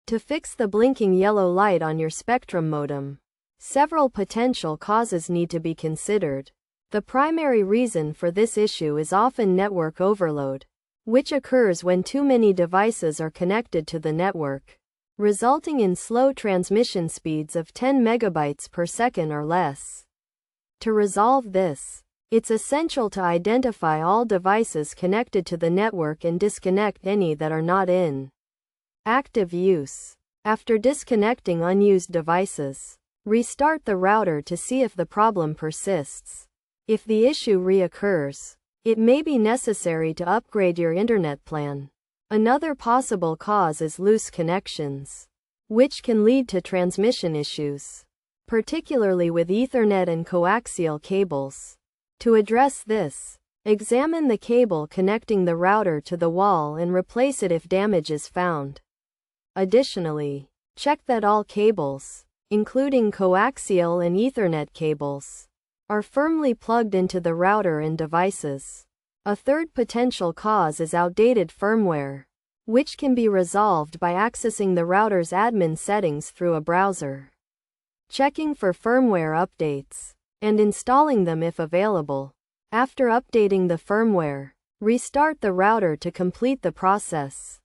To fix the blinking yellow light on your Spectrum modem, several potential causes need to be considered. The primary reason for this issue is often network overload, which occurs when too many devices are connected to the network, resulting in slow transmission speeds of 10 megabytes per second or less. To resolve this, it's essential to identify all devices connected to the network and disconnect any that are not in active use. After disconnecting unused devices, restart the router to see if the problem persists. If the issue reoccurs, it may be necessary to upgrade your internet plan. Another possible cause is loose connections, which can lead to transmission issues, particularly with Ethernet and coaxial cables. To address this, examine the cable connecting the router to the wall and replace it if damage is found. Additionally, check that all cables, including coaxial and Ethernet cables, are firmly plugged into the router and devices. A third potential cause is outdated firmware, which can be resolved by accessing the router's admin settings through a browser, checking for firmware updates, and installing them if available. After updating the firmware, restart the router to complete the process.